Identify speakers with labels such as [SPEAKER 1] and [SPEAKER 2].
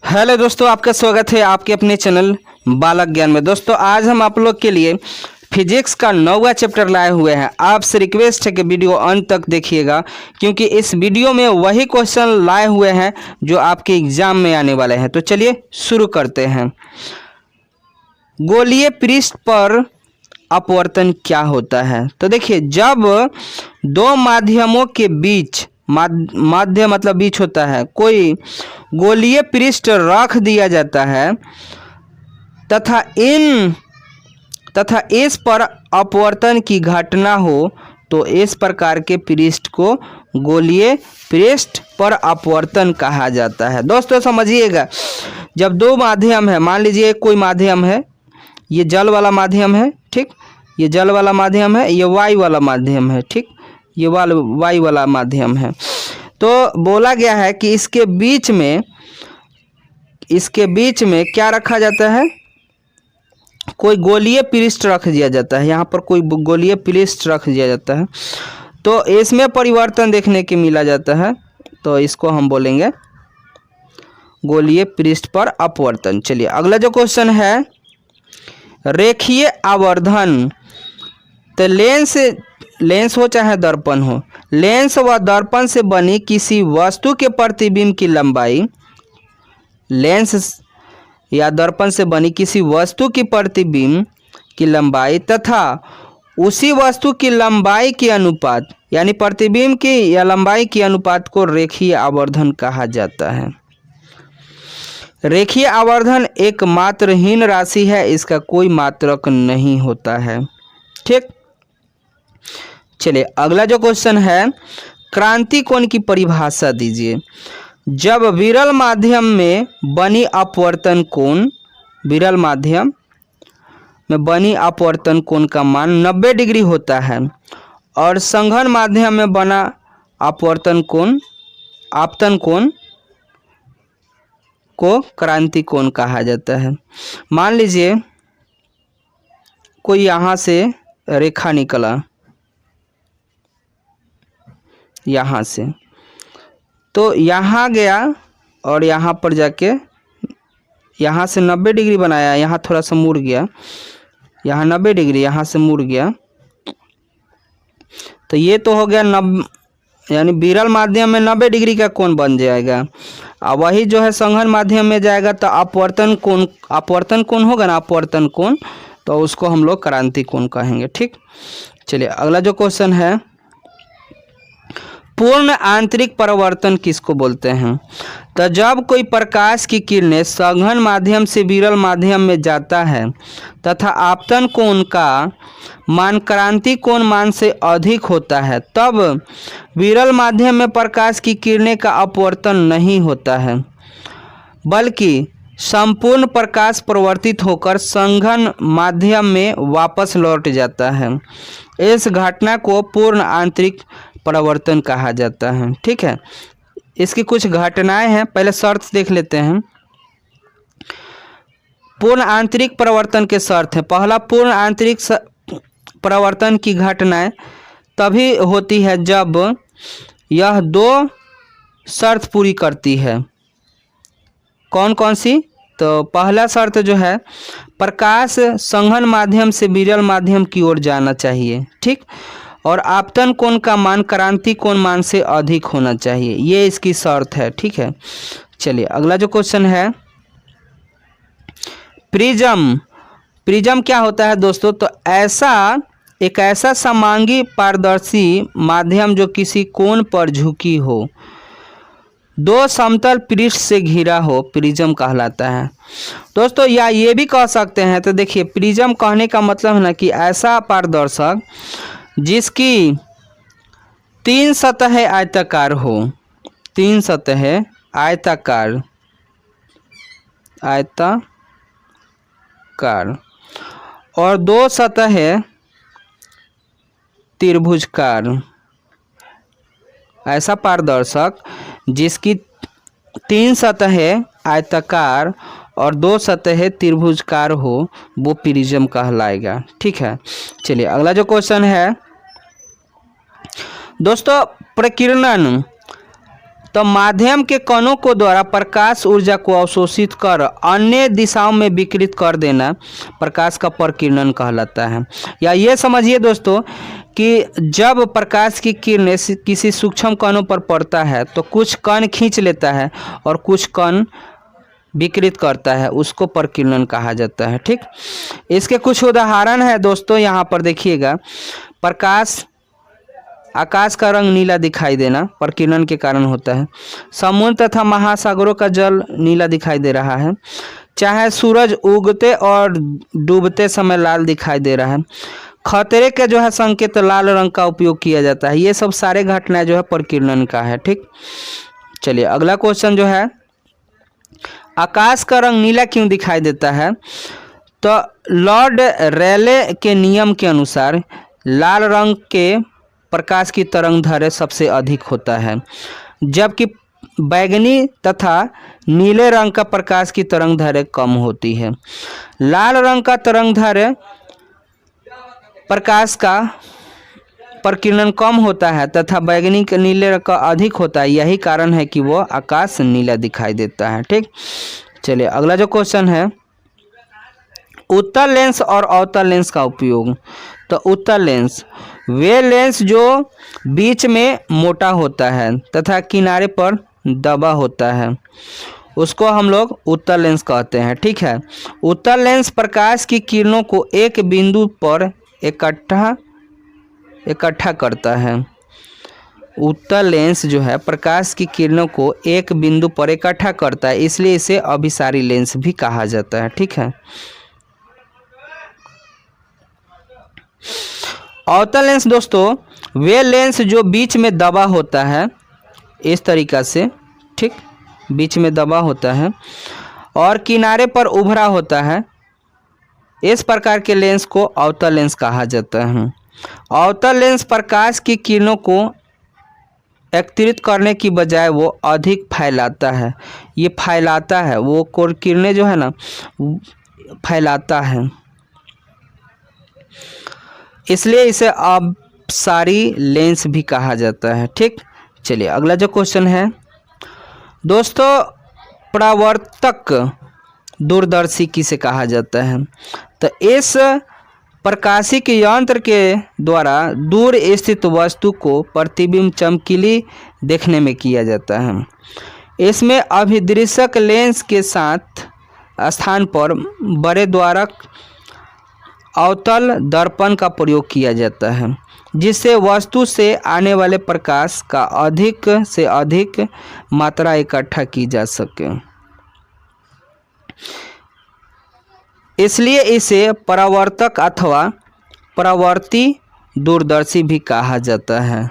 [SPEAKER 1] Hello दोस्तों, आपका स्वागत है आपके अपने चैनल बालक ज्ञान में। दोस्तों आज हम आप लोग के लिए फिजिक्स का 9वां चैप्टर लाए हुए हैं। आपसे रिक्वेस्ट है कि वीडियो अंत तक देखिएगा, क्योंकि इस वीडियो में वही क्वेश्चन लाए हुए हैं जो आपके एग्जाम में आने वाले हैं। तो चलिए शुरू करते हैं। गोलीय पृष्ठ पर अपवर्तन क्या होता है? तो देखिए, जब दो माध्यमों के बीच, माध्य मतलब बीच होता है, कोई गोलीय पृष्ठ रख दिया जाता है तथा इस पर अपवर्तन की घटना हो, तो इस प्रकार के पृष्ठ को गोलीय पृष्ठ पर अपवर्तन कहा जाता है। दोस्तों समझिएगा, जब दो माध्यम है, मान लीजिए कोई माध्यम है, ये जल वाला माध्यम है, ठीक, ये जल वाला माध्यम है, ये वायु वाला माध्यम है, ठीक, ये वायु वाला माध्यम है। तो बोला गया है कि इसके बीच में क्या रखा जाता है? कोई गोलीय पृष्ठ रख दिया जाता है। यहाँ पर कोई गोलीय पृष्ठ रख दिया जाता है, तो इसमें परिवर्तन देखने के मिला जाता है, तो इसको हम बोलेंगे गोलीय पृष्ठ पर अपवर्तन। चलिए अगला जो क्वेश्चन है, रेखीय आवर्धन। तो लेंस हो चाहे दर्पण हो, लेंस व दर्पण से बनी किसी वस्तु के प्रतिबिंब की लंबाई, लेंस या दर्पण से बनी किसी वस्तु की प्रतिबिंब की लंबाई तथा उसी वस्तु की लंबाई के अनुपात, यानी प्रतिबिंब की या लंबाई के अनुपात को रेखीय आवर्धन कहा जाता है। रेखीय आवर्धन एक मात्रहीन राशि है, इसका कोई मात्रक नहीं होता है, ठीक। चलिए अगला जो क्वेश्चन है, क्रांति कोण की परिभाषा दीजिए। जब विरल माध्यम में बनी अपवर्तन कोण, विरल माध्यम में बनी अपवर्तन कोण का मान 90 डिग्री होता है और संघन माध्यम में बना अपवर्तन कोण, आपतन कोण को क्रांति कोण कहा जाता है। मान लीजिए कोई यहाँ से रेखा निकला, यहाँ से, तो यहाँ गया और यहाँ पर जाके यहाँ से 90 डिग्री बनाया, यहाँ थोड़ा सा मुड़ गया, यहाँ 90 डिग्री, यहाँ से मुड़ गया, तो ये तो हो गया यानी विरल माध्यम में 90 डिग्री का कोण बन जाएगा। अब वही जो है संघन माध्यम में जाएगा तो अपवर्तन कोण होगा ना, अपवर्तन कोण, तो उसको हम लोग क्रांति कोण कहेंगे, ठीक। चलिए अगला जो क्वेश्चन है, पूर्ण आंतरिक परावर्तन किसको बोलते हैं? तो जब कोई प्रकाश की किरणें संघन माध्यम से विरल माध्यम में जाता है तथा आपतन कोण का मान क्रांति कोण मान से अधिक होता है, तब विरल माध्यम में प्रकाश की किरणें का अपवर्तन नहीं होता है, बल्कि संपूर्ण प्रकाश परिवर्तित होकर संघन माध्यम में वापस लौट जाता है। इस घटना को पूर्ण आंतरिक परावर्तन कहा जाता है, ठीक है। इसकी कुछ घटनाएं हैं, पहले शर्त देख लेते हैं। पूर्ण आंतरिक परावर्तन के शर्त है, पहला, पूर्ण आंतरिक परावर्तन की घटनाएं तभी होती है जब यह दो शर्त पूरी करती है। कौन कौन सी? तो पहला शर्त जो है, प्रकाश संघन माध्यम से विरल माध्यम की ओर जाना चाहिए, ठीक, और आपतन कोण का मान क्रांति कोण मान से अधिक होना चाहिए, ये इसकी शर्त है, ठीक है। चलिए अगला जो क्वेश्चन है, प्रिज्म क्या होता है दोस्तों? तो एक ऐसा समांगी पारदर्शी माध्यम जो किसी कोण पर झुकी हो, दो समतल पृष्ठ से घिरा हो, प्रिज्म कहलाता है दोस्तों। या ये भी कह सकते हैं, तो देखिए प्रिज्म कहने का मतलब है ना कि ऐसा पारदर्शक जिसकी 3 सतहें आयताकार हो, 3 सतहें आयताकार और 2 सतहें त्रिभुजाकार। ऐसा पारदर्शक जिसकी 3 सतहें आयताकार और 2 सतहें त्रिभुजाकार हो, वो प्रिज्म कहलाएगा, ठीक है। चलिए अगला जो क्वेश्चन है दोस्तों, प्रकीर्णन तो माध्यम के कणों को द्वारा प्रकाश ऊर्जा को अवशोषित कर अन्य दिशाओं में विकृत कर देना प्रकाश का प्रकीर्णन कहलाता है। या ये समझिए दोस्तों कि जब प्रकाश की किरणें किसी सूक्ष्म कणों पर पड़ता है तो कुछ कण खींच लेता है और कुछ कण विकृत करता है, उसको प्रकीर्णन कहा जाता है। ठीक, इसके कुछ उदाहरण है दोस्तों, यहाँ पर देखिएगा। प्रकाश, आकाश का रंग नीला दिखाई देना प्रकीर्णन के कारण होता है। समुद्र तथा महासागरों का जल नीला दिखाई दे रहा है। चाहे सूरज उगते और डूबते समय लाल दिखाई दे रहा है। खतरे के जो है संकेत लाल रंग का उपयोग किया जाता है। ये सब सारे घटनाएं जो है प्रकीर्णन का है। ठीक, चलिए अगला क्वेश्चन जो है, आकाश का रंग नीला क्यों दिखाई देता है? तो लॉर्ड रेले के नियम के अनुसार लाल रंग के प्रकाश की तरंगदैर्घ्य सबसे अधिक होता है, जबकि बैंगनी तथा नीले रंग का प्रकाश की तरंगदैर्घ्य कम होती है। लाल रंग का तरंगदैर्घ्य प्रकाश का प्रकीर्णन कम होता है तथा बैंगनी के नीले रंग का अधिक होता है। यही कारण है कि वो आकाश नीला दिखाई देता है। ठीक, चलिए अगला जो क्वेश्चन है, उत्तल लेंस और अवतल लेंस का उपयोग। तो उत्तल लेंस वे लेंस जो बीच में मोटा होता है तथा किनारे पर दबा होता है, उसको हम लोग उत्तल लेंस कहते हैं। ठीक है, उत्तल लेंस प्रकाश की किरणों को एक बिंदु पर इकट्ठा करता है। उत्तल लेंस जो है प्रकाश की किरणों को एक बिंदु पर इकट्ठा करता है, इसलिए इसे अभिसारी लेंस भी कहा जाता है। ठीक है, अवतल लेंस दोस्तों वे लेंस जो बीच में दबा होता है, इस तरीक़ा से, ठीक, बीच में दबा होता है और किनारे पर उभरा होता है, इस प्रकार के लेंस को अवतल लेंस कहा जाता है। अवतल लेंस प्रकाश की किरणों को एकत्रित करने की बजाय वो अधिक फैलाता है। ये फैलाता है, वो किरणें जो है ना फैलाता है, इसलिए इसे अपसारी लेंस भी कहा जाता है। ठीक, चलिए अगला जो क्वेश्चन है दोस्तों, परावर्तक दूरदर्शी किसे कहा जाता है? तो इस प्रकाशिक यंत्र के द्वारा दूर स्थित वस्तु को प्रतिबिंब चमकीली देखने में किया जाता है। इसमें अभिदृश्यक लेंस के साथ स्थान पर बड़े द्वारक अवतल दर्पण का प्रयोग किया जाता है, जिससे वस्तु से आने वाले प्रकाश का अधिक से अधिक मात्रा इकट्ठा की जा सके। इसलिए इसे परावर्तक अथवा परावर्ती दूरदर्शी भी कहा जाता है।